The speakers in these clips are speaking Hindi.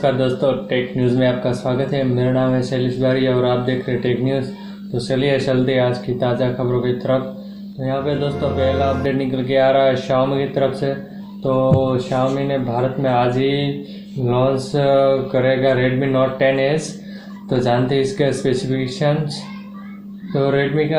नमस्कार दोस्तों, टेक न्यूज़ में आपका स्वागत है। मेरा नाम है शैलेश बारी और आप देख रहे हैं टेक न्यूज़। तो चलिए चलते हैं आज की ताज़ा खबरों की तरफ। तो यहाँ पे दोस्तों पहला अपडेट निकल के आ रहा है Xiaomi की तरफ से। तो Xiaomi ने भारत में आज ही लॉन्च करेगा Redmi Note 10S। तो जानते हैं इसके स्पेसिफिकेशंस। तो रेडमी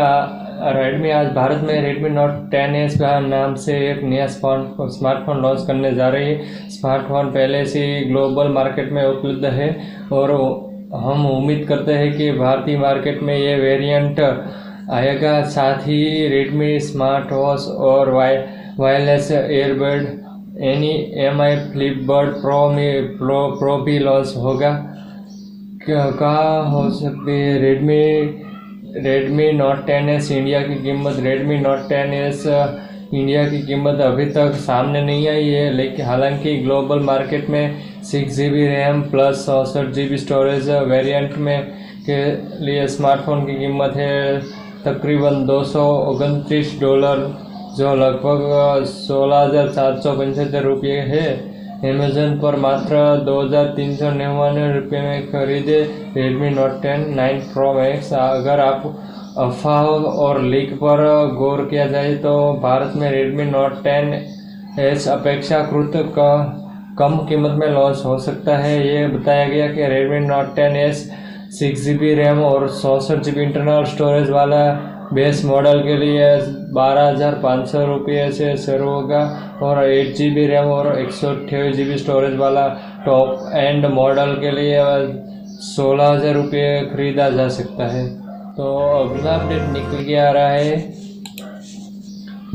आज भारत में Redmi Note 10S का नाम से एक नया स्मार्टफोन लॉन्च करने जा रही है। स्मार्टफोन पहले से ही ग्लोबल मार्केट में उपलब्ध है और हम उम्मीद करते हैं कि भारतीय मार्केट में ये वेरिएंट आएगा। साथ ही Redmi स्मार्ट वॉच और वायरलेस ईयरबड MI फ्लिप बड प्रो भी लॉन्च होगा। कहाँ हो सकती है रेडमी नोट 10S इंडिया की कीमत। Redmi Note 10S इंडिया की कीमत अभी तक सामने नहीं आई है, लेकिन हालांकि ग्लोबल मार्केट में 6GB RAM plus 64GB storage variant में के लिए स्मार्टफोन की कीमत है तकरीबन $229, जो लगभग 16,775 रुपये है। अमेज़न पर मात्र 2,399 रुपये में खरीदे Redmi Note 9 Pro Max। अगर आप अफवाह और लीक पर गौर किया जाए तो भारत में Redmi Note 10S अपेक्षाकृत कम कीमत में लॉन्च हो सकता है। ये बताया गया कि Redmi Note 10S 6GB RAM और 64GB इंटरनल स्टोरेज वाला बेस मॉडल के लिए 12,500 रुपये से शुरू होगा और 8GB रैम और 128GB स्टोरेज वाला टॉप एंड मॉडल के लिए 16,000 रुपये खरीदा जा सकता है। तो अगला अपडेट निकल के आ रहा है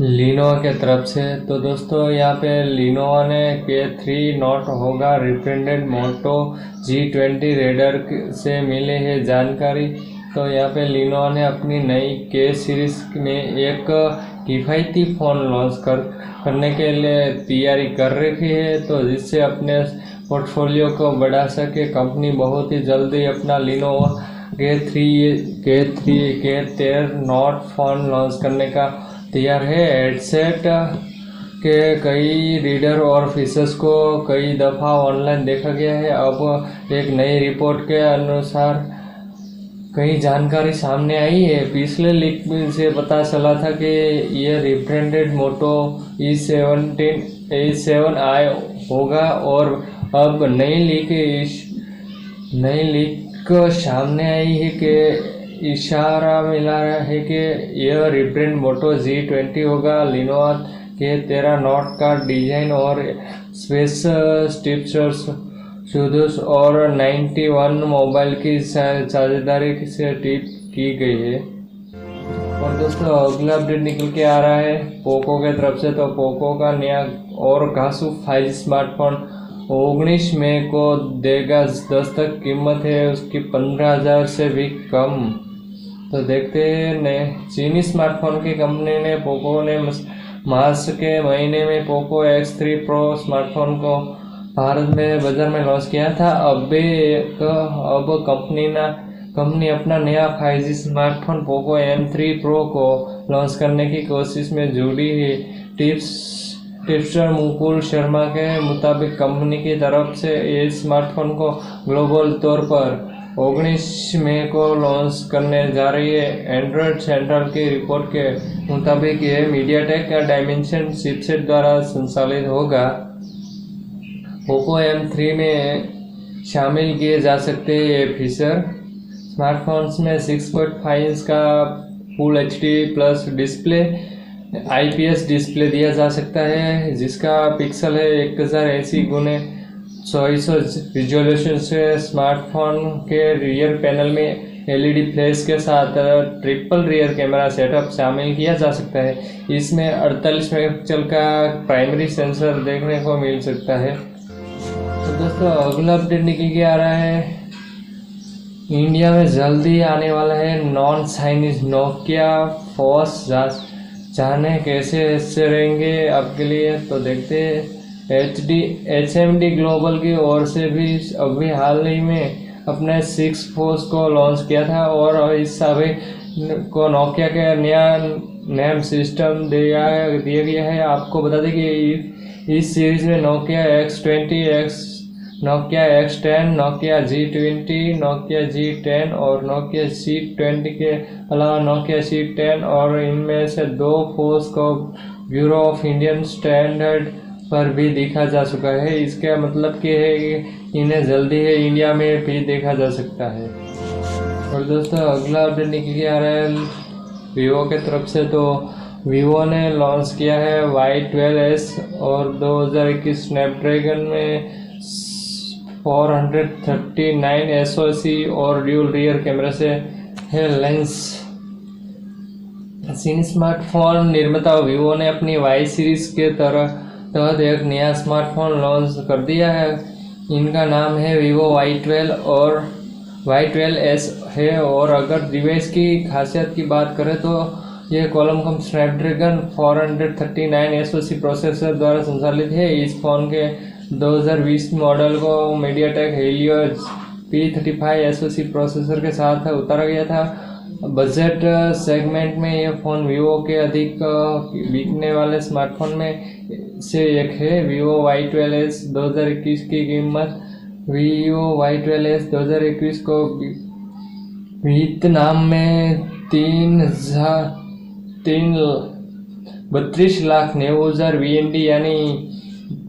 Lenovo के तरफ से। तो दोस्तों यहाँ पे Lenovo ने K3 Note होगा रिब्रांडेड मोटो G20 रेडर से मिले है जानकारी। तो यहाँ पे Lenovo ने अपनी नई K सीरीज में एक किफ़ायती फ़ोन लॉन्च करने के लिए तैयारी कर रही है, तो जिससे अपने पोर्टफोलियो को बढ़ा सके। कंपनी बहुत ही जल्दी अपना Lenovo K13 Note phone launch करने का तैयार है। हेडसेट के कई रीडर और फीचर्स को कई दफ़ा ऑनलाइन देखा गया है। अब एक नई रिपोर्ट के अनुसार कई जानकारी सामने आई है। पिछले लीक से पता चला था कि यह रिब्रांडेड मोटो E7i होगा और अब नई लीक सामने आई है कि इशारा मिला है कि यह रिब्रांड मोटो G20 होगा। Lenovo K13 Note का डिज़ाइन और स्पेस टिप्स सुदूस और 91 मोबाइल की साझेदारी से टिप की गई है। और दोस्तों अगला अपडेट निकल के आ रहा है पोको के तरफ से। तो पोको का नया और घासू 5 स्मार्टफोन 19 मई को देगा दस्तक। कीमत है उसकी 15,000 से भी कम। तो देखते हैं चीनी स्मार्टफोन की कंपनी ने पोको ने मार्च के महीने में पोको X3 Pro स्मार्टफोन को भारत में बाजार में लॉन्च किया था। अब कंपनी अपना नया 5G smartphone Poco M3 Pro को लॉन्च करने की कोशिश में जुड़ी है। टिप्सटर मुकुल शर्मा के मुताबिक कंपनी की तरफ से इस स्मार्टफोन को ग्लोबल तौर पर 19 मई को लॉन्च करने जा रही है। एंड्रॉयड सेंट्रल की रिपोर्ट के मुताबिक यह मीडियाटेक का डायमेंशन चिपसेट द्वारा संचालित होगा। पोको M3 में शामिल किए जा सकते हैं ये फीचर। स्मार्टफोन्स में 6.5 इंच का full HD plus display IPS display दिया जा सकता है, जिसका पिक्सल है 1080x2400 रिजोल्यूशन से। स्मार्टफोन के रियर पैनल में LED फ्लैश के साथ ट्रिपल रियर कैमरा सेटअप शामिल किया जा सकता है। इसमें 48 मेगापिक्सल का प्राइमरी सेंसर देखने को मिल सकता है। तो दोस्तों अगला अपडेट निकल के आ रहा है इंडिया में जल्दी आने वाला है नॉन चाइनीज नोकिया फोर्स। जाने कैसे हिस्से रहेंगे आपके लिए। तो देखते हैं HMD ग्लोबल की ओर से भी अभी हाल ही में अपने 6 फोर्स को लॉन्च किया था और इस सभी को नोकिया के नया नेम सिस्टम दिया गया है। आपको बता दें कि इस सीरीज में Nokia X20, Nokia X10, Nokia G20, Nokia G10 और नोकिया C20 के अलावा नोकिया C10 और इनमें से 2 फोर्स को ब्यूरो ऑफ इंडियन स्टैंडर्ड पर भी देखा जा चुका है। इसका मतलब कि है कि इन्हें जल्दी ही इंडिया में भी देखा जा सकता है। और दोस्तों अगला अपडेट निकल के आ रहा है वीवो के तरफ से। तो वीवो ने लॉन्च किया है Y12s और 2021 स्नैपड्रैगन में 439 SoC और ड्यूल रियर कैमरा से है लेंस। चीनी स्मार्टफोन निर्माता वीवो ने अपनी Y सीरीज के तहत एक नया स्मार्टफोन लॉन्च कर दिया है। इनका नाम है वीवो Y12 और Y12s है। और अगर डिवाइस की खासियत की बात करें तो यह क्वालकॉम स्नैपड्रैगन 439 SoC प्रोसेसर द्वारा संचालित है। इस फोन के 2020 मॉडल को MediaTek Helios P35 SoC processor के साथ उतारा गया था। बजट सेगमेंट में यह फ़ोन वीवो के अधिक बिकने वाले स्मार्टफोन में से एक है। वीवो Y12s 2021 की कीमत वीवो Y12s 2021 को वियतनाम में 32,90,000 VND यानी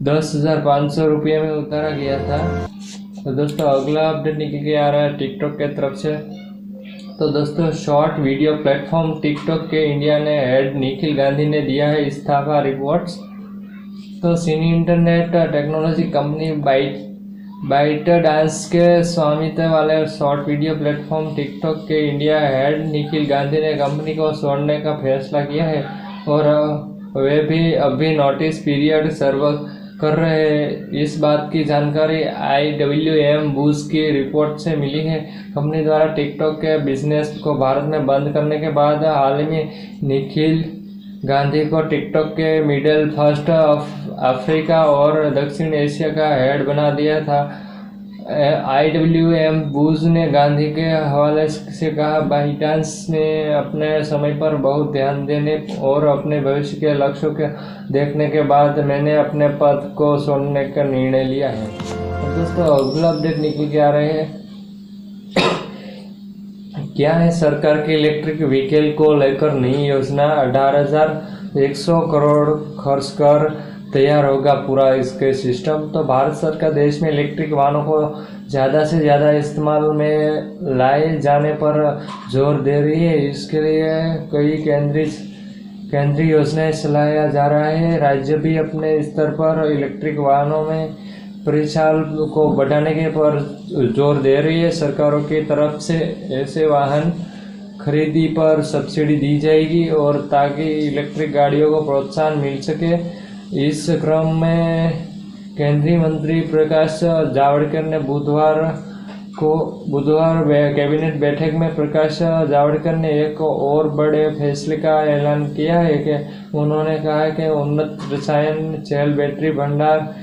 10,500 रुपये में उतारा गया था। तो दोस्तों अगला अपडेट निकल के आ रहा है टिकटॉक के तरफ से। तो दोस्तों शॉर्ट वीडियो प्लेटफॉर्म टिकटॉक के इंडिया ने हेड निखिल गांधी ने दिया है इस्तीफा रिपोर्ट्स। तो चीनी इंटरनेट टेक्नोलॉजी कंपनी बाइटडांस के स्वामित्व वाले शॉर्ट वीडियो प्लेटफॉर्म टिकटॉक के इंडिया हेड निखिल गांधी ने कंपनी को छोड़ने का फैसला किया है और वे भी अभी नोटिस पीरियड सर्व कर रहे हैं। इस बात की जानकारी IWM बूज की रिपोर्ट से मिली है। कंपनी द्वारा टिकटॉक के बिजनेस को भारत में बंद करने के बाद हाल ही में निखिल गांधी को टिकटॉक के मिडिल ईस्ट, अफ्रीका और दक्षिण एशिया का हेड बना दिया था। IWM बूज ने गांधी के हवाले से कहा, बाइटडांस ने अपने समय पर बहुत ध्यान देने और अपने भविष्य के लक्ष्यों के देखने के बाद मैंने अपने पद को छोड़ने का निर्णय लिया है। तो दोस्तों अगला अपडेट निकल के आ रहे हैं क्या है सरकार की इलेक्ट्रिक व्हीकल को लेकर नई योजना। 18,100 करोड़ खर्च कर तैयार होगा पूरा इसके सिस्टम। तो भारत सरकार देश में इलेक्ट्रिक वाहनों को ज़्यादा से ज़्यादा इस्तेमाल में लाए जाने पर जोर दे रही है। इसके लिए कई केंद्रीय योजनाएं चलाया जा रहा है। राज्य भी अपने स्तर पर इलेक्ट्रिक वाहनों में परिचाल को बढ़ाने के पर जोर दे रही है। सरकारों की तरफ से ऐसे वाहन खरीदी पर सब्सिडी दी जाएगी और ताकि इलेक्ट्रिक गाड़ियों को प्रोत्साहन मिल सके। इस क्रम में केंद्रीय मंत्री प्रकाश जावड़ेकर ने बुधवार कैबिनेट बैठक में प्रकाश जावड़ेकर ने एक और बड़े फैसले का ऐलान किया है कि उन्होंने कहा कि उन्नत रसायन सेल बैटरी भंडार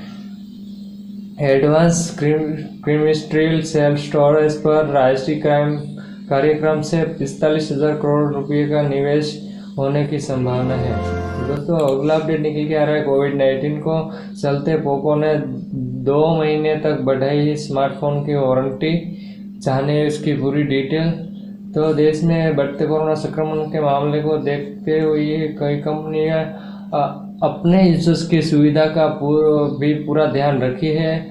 एडवांस क्रिस्टल सेल स्टोरेज पर राष्ट्रीय कार्यक्रम से 45,000 करोड़ रुपये का निवेश होने की संभावना है। दोस्तों अगला अपडेट निकल के आ रहा है कोविड-19 को चलते पोको ने 2 महीने तक बढ़ाई स्मार्टफोन की वारंटी। जाने इसकी पूरी डिटेल। तो देश में बढ़ते कोरोना संक्रमण के मामले को देखते हुए कई कंपनियां अपने यूजर्स की सुविधा का पूरा ध्यान रखती है।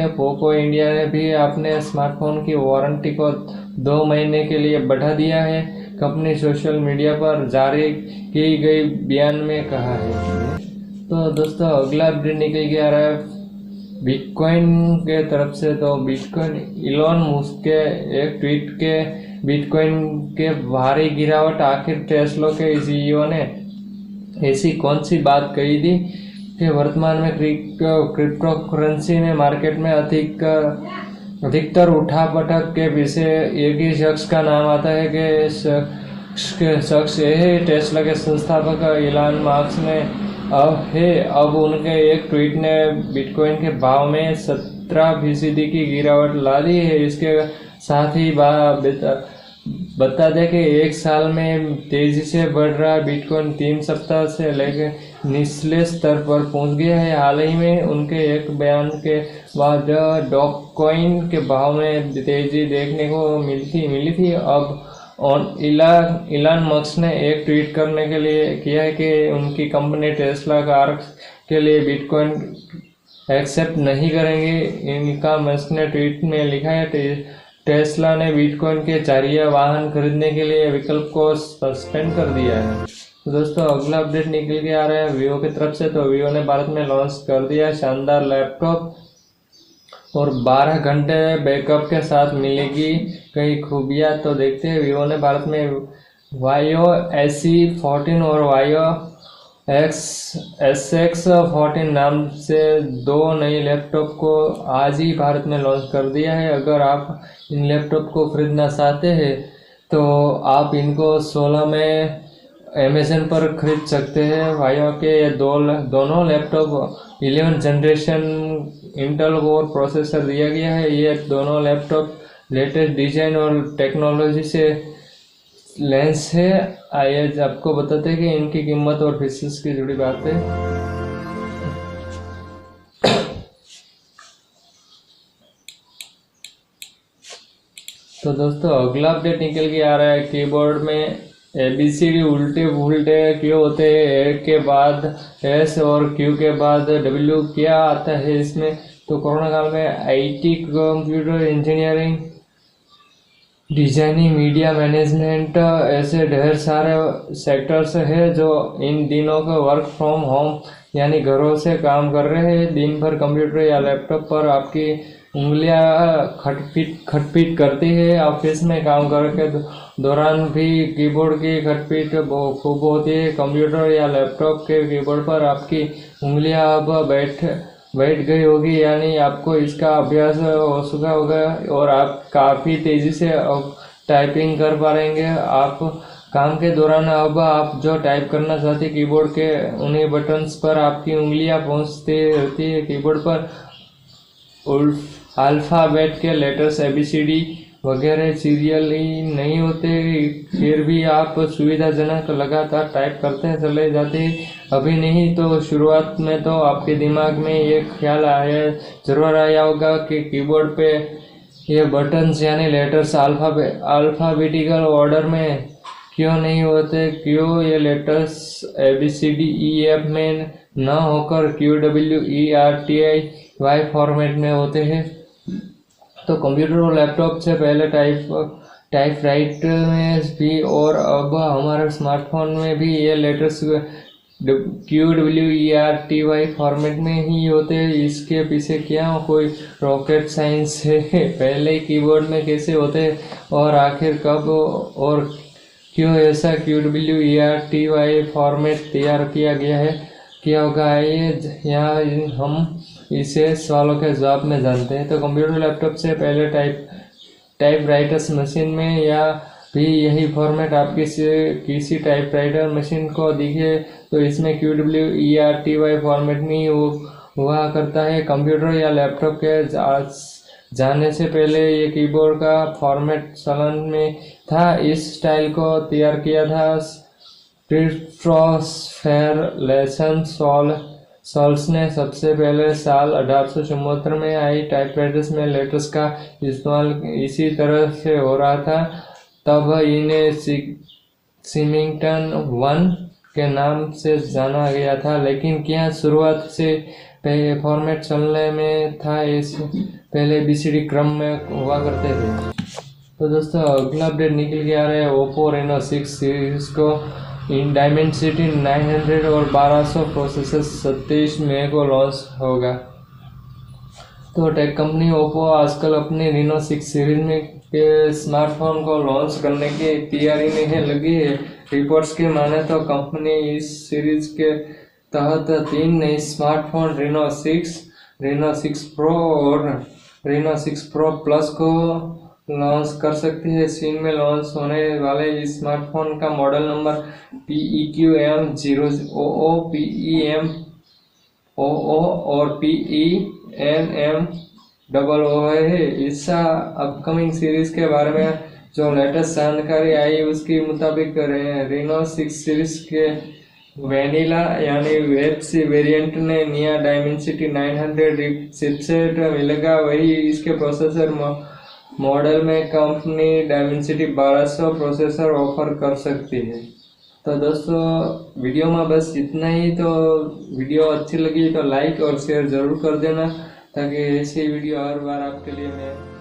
पोको इंडिया ने भी अपने स्मार्टफोन की वारंटी को 2 महीने के लिए बढ़ा दिया है। कंपनी सोशल मीडिया पर जारी की गई बयान में कहा है। तो दोस्तों अगला अपडेट निकल के आ रहा है बिटकॉइन के तरफ से। तो बिटकॉइन इलॉन मस्क के एक ट्वीट के बिटकॉइन के भारी गिरावट। आखिर टेस्ला के CEO ने ऐसी कौन सी बात कही थी कि वर्तमान में क्रिप्टो करेंसी में मार्केट में अधिकतर उठापटक के पीछे एक ही शख्स का नाम आता है कि शख्स यही टेस्ला के संस्थापक इलॉन मस्क ने अब उनके एक ट्वीट ने बिटकॉइन के भाव में 17% की गिरावट ला दी है। इसके साथ ही बता दें कि एक साल में तेजी से बढ़ रहा बिटकॉइन 3 सप्ताह से लेकर निचले स्तर पर पहुंच गया है। हाल ही में उनके एक बयान के बाद डॉगकॉइन के भाव में तेजी देखने को मिली थी। अब इलान मस्क ने एक ट्वीट करने के लिए किया है कि उनकी कंपनी टेस्ला कार के लिए बिटकॉइन एक्सेप्ट नहीं करेंगे। इनका मस्क ने ट्वीट में लिखा है, टेस्ला ने बिटकॉइन के चारिया वाहन खरीदने के लिए विकल्प को सस्पेंड कर दिया है। तो दोस्तों अगला अपडेट निकल के आ रहा है वीवो की तरफ से। तो वीवो ने भारत में लॉन्च कर दिया शानदार लैपटॉप और 12 घंटे बैकअप के साथ मिलेगी कई खूबियाँ। तो देखते हैं, वीवो ने भारत में वायो SE14 और वायो SX14 नाम से 2 नई लैपटॉप को आज ही भारत में लॉन्च कर दिया है। अगर आप इन लैपटॉप को खरीदना चाहते हैं तो आप इनको 16 में अमेज़न पर खरीद सकते हैं। वायो के ये दोनों laptop 11 generation Intel core processor दिया गया है। ये दोनों लैपटॉप लेटेस्ट डिजाइन और टेक्नोलॉजी से लेंस है। आइए आपको बताते हैं कि इनकी कीमत और फीचर्स की जुड़ी बात है। तो दोस्तों अगला अपडेट निकल के आ रहा है, कीबोर्ड में ABCD उल्टे पुल्टे क्यों होते हैं, ए के बाद S और Q के बाद W क्या आता है इसमें। तो कोरोना काल में IT, computer engineering, designing, media management ऐसे ढेर सारे सेक्टर्स है जो इन दिनों का वर्क फ्रॉम होम यानी घरों से काम कर रहे हैं। दिन भर कंप्यूटर या लैपटॉप पर आपकी उंगलियां खटपीट करती है। ऑफिस में काम करके दौरान भी कीबोर्ड की खटपीट खूब होती है। कंप्यूटर या लैपटॉप के कीबोर्ड पर आपकी उंगलियां अब बैठ गई होगी, यानी आपको इसका अभ्यास हो चुका होगा और आप काफ़ी तेज़ी से अब टाइपिंग कर पाएंगे। आप काम के दौरान अब आप जो टाइप करना चाहते कीबोर्ड के उन्हीं बटन्स पर आपकी उंगलियां पहुंचती रहती है। कीबोर्ड पर अल्फ़ाबेट के लेटर्स ABCD वगैरह सीरियल ही नहीं होते, फिर भी आप सुविधाजनक लगातार टाइप करते चले जाते हैं। अभी नहीं तो शुरुआत में तो आपके दिमाग में ये ख्याल जरूर आया होगा कि कीबोर्ड पे ये बटन्स यानी लेटर्स अल्फ़ाबेटिकल ऑर्डर में क्यों नहीं होते, क्यों ये लेटर्स ABCDEF में न होकर QWERTY फॉर्मेट में होते हैं। तो कंप्यूटर और लैपटॉप से पहले टाइपराइटर में भी और अब हमारे स्मार्टफोन में भी ये लेटर्स QWERTY फॉर्मेट में ही होते हैं। इसके पीछे क्या कोई रॉकेट साइंस है? पहले कीबोर्ड में कैसे होते और आखिर कब और क्यों ऐसा QWERTY फॉर्मेट तैयार किया होगा, ये यहाँ हम इसे सवालों के जवाब में जानते हैं। तो कंप्यूटर लैपटॉप से पहले टाइपराइटर्स मशीन में या भी यही फॉर्मेट आपकी किसी टाइपराइटर मशीन को दिखे तो इसमें QWERTY फॉर्मेट में हुआ करता है। कंप्यूटर या लैपटॉप के जाने से पहले ये कीबोर्ड का फॉर्मेट चलन में था। इस स्टाइल को तैयार किया था क्रिस्टोफर लेसन सॉल्स ने सबसे पहले साल 1874 में आई टाइपराइटर्स में लेटर्स का इस्तेमाल इसी तरह से हो रहा था। तब इन्हें सिमिंगटन 1 के नाम से जाना गया था, लेकिन क्या शुरुआत से फॉर्मेट चलने में था, इस पहले ABCD क्रम में हुआ करते थे। तो दोस्तों अगला अपडेट निकल के आ रहा है, ओप्पो रेनो 6 सीरीज को इन डायमेंसिटी 900 और 1200 प्रोसेसर 27 मई को लॉन्च होगा। तो टेक कंपनी ओप्पो आजकल अपने रेनो 6 सीरीज में के स्मार्टफोन को लॉन्च करने की तैयारी में लगी है। रिपोर्ट्स के माने तो कंपनी इस सीरीज के तहत 3 नए स्मार्टफोन रेनो 6 प्रो और रेनो 6 प्रो प्लस को लॉन्च कर सकती है। चीन में लॉन्च होने वाले इस स्मार्टफोन का मॉडल नंबर PEQM000, PEM00 और PENM00 है। इस अपकमिंग सीरीज के बारे में जो लेटेस्ट जानकारी आई उसके मुताबिक रेनो 6 सीरीज के वेनिला यानी वेब सी वेरिएंट ने नया डायमेंसिटी 900 चिपसेट मिलेगा। वही इसके प्रोसेसर मॉडल में कंपनी डायमेंसिटी 1200 प्रोसेसर ऑफर कर सकती है। तो दोस्तों वीडियो में बस इतना ही। तो वीडियो अच्छी लगी तो लाइक और शेयर ज़रूर कर देना, ताकि ऐसी वीडियो हर बार आपके लिए मैं